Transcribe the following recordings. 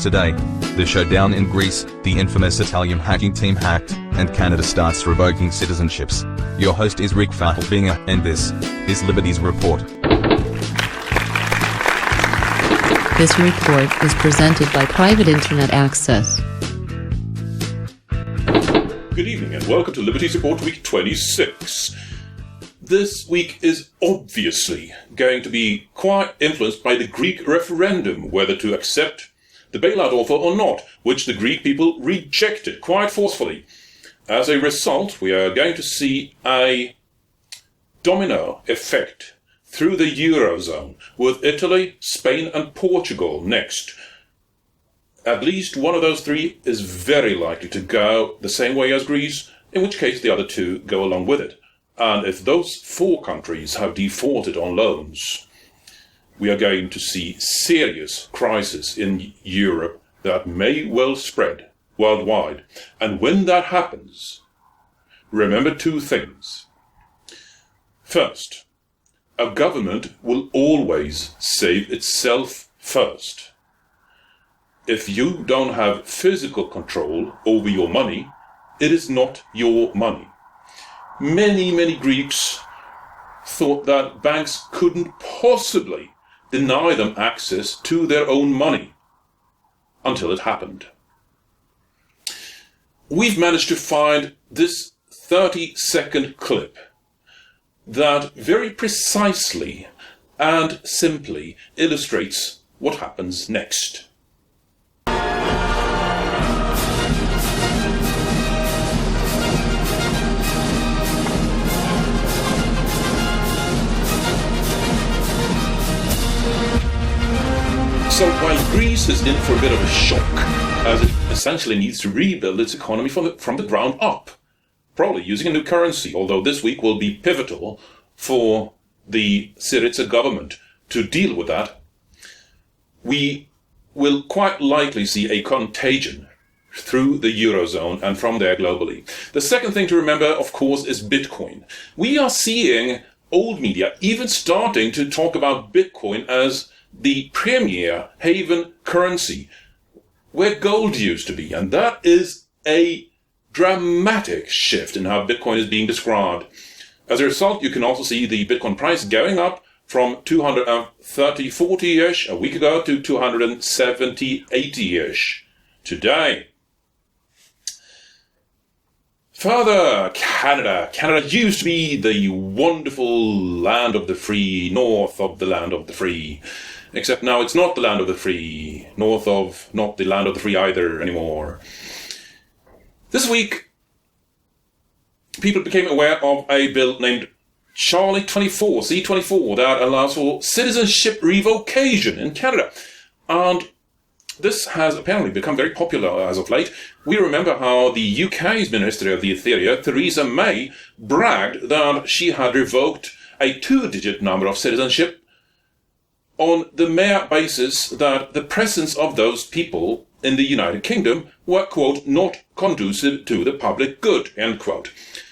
Today, the showdown in Greece, the infamous Italian hacking team hacked, and Canada starts revoking citizenships. Your host is Rick Fattelbinger, and this is Liberties Report. This report is presented by Private Internet Access. Good evening and welcome to Liberties Report week 26. This week is obviously going to be quite influenced by the Greek referendum, whether to accept the bailout offer or not, which the Greek people rejected quite forcefully. As a result, we are going to see a domino effect through the Eurozone, with Italy, Spain and Portugal next. At least one of those three is very likely to go the same way as Greece, in which case the other two go along with it. And if those four countries have defaulted on loans, we are going to see serious crisis in Europe that may well spread worldwide. And when that happens, remember two things. First, a government will always save itself first. If you don't have physical control over your money, it is not your money. Many Greeks thought that banks couldn't possibly deny them access to their own money until it happened. We've managed to find this 30-second clip that very precisely and simply illustrates what happens next. So while Greece is in for a bit of a shock, as it essentially needs to rebuild its economy from the ground up, probably using a new currency, although this week will be pivotal for the Syriza government to deal with that, we will quite likely see a contagion through the Eurozone and from there globally. The second thing to remember, of course, is Bitcoin. We are seeing old media even starting to talk about Bitcoin as the premier haven currency, where gold used to be. And that is a dramatic shift in how Bitcoin is being described. As a result, you can also see the Bitcoin price going up from 230-40-ish a week ago to 270-80-ish today. Further, Canada. Canada used to be the wonderful land of the free, north of the land of the free. Except now it's not the land of the free, north of not the land of the free either anymore. This week, people became aware of a bill named Charlie 24, C24, that allows for citizenship revocation in Canada. And this has apparently become very popular as of late. We remember how the UK's Minister of the Interior, Theresa May, bragged that she had revoked a 2-digit number of citizenship on the mere basis that the presence of those people in the United Kingdom were, quote, not conducive to the public good, end quote.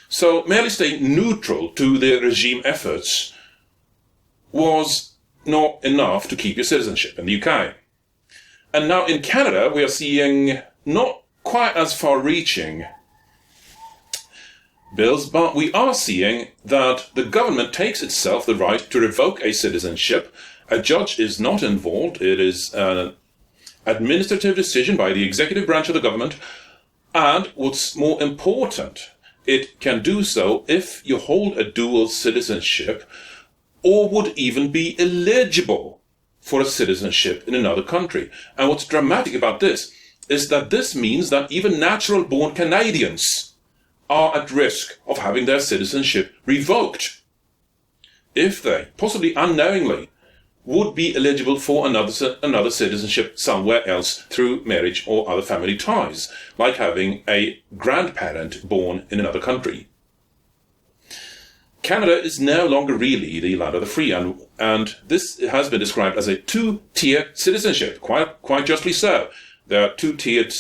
So merely staying neutral to the regime efforts was not enough to keep your citizenship in the UK. And now in Canada, we are seeing not quite as far-reaching bills, but we are seeing that the government takes itself the right to revoke a citizenship. A judge is not involved. It is an administrative decision by the executive branch of the government. And what's more important, it can do so if you hold a dual citizenship or would even be eligible for a citizenship in another country. And what's dramatic about this is that this means that even natural-born Canadians are at risk of having their citizenship revoked if they, possibly unknowingly, would be eligible for another citizenship somewhere else through marriage or other family ties, like having a grandparent born in another country. Canada is no longer really the land of the free, and this has been described as a two-tier citizenship, quite justly so. There are two-tiered,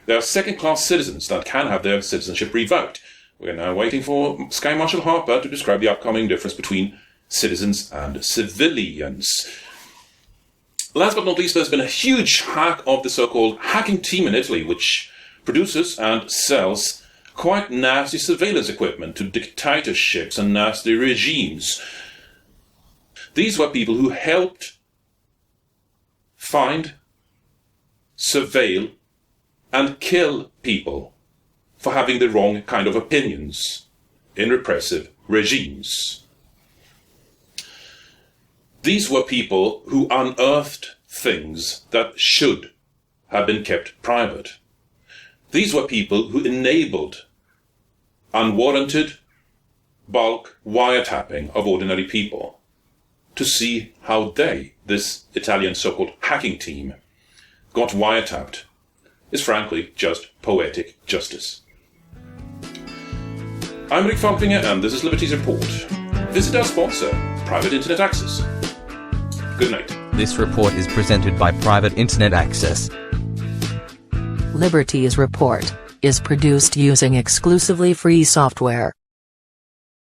there are second-class citizens that can have their citizenship revoked. We're now waiting for Sky Marshal Harper to describe the upcoming difference between citizens and civilians. Last but not least, there's been a huge hack of the so-called hacking team in Italy, which produces and sells quite nasty surveillance equipment to dictatorships and nasty regimes. These were people who helped find, surveil, and kill people for having the wrong kind of opinions in repressive regimes. These were people who unearthed things that should have been kept private. These were people who enabled unwarranted bulk wiretapping of ordinary people to see how they, this Italian so-called hacking team, got wiretapped is frankly just poetic justice. I'm Rick Falkvinger and this is Liberties Report. Visit our sponsor, Private Internet Access. Good night. This report is presented by Private Internet Access. Liberties Report is produced using exclusively free software.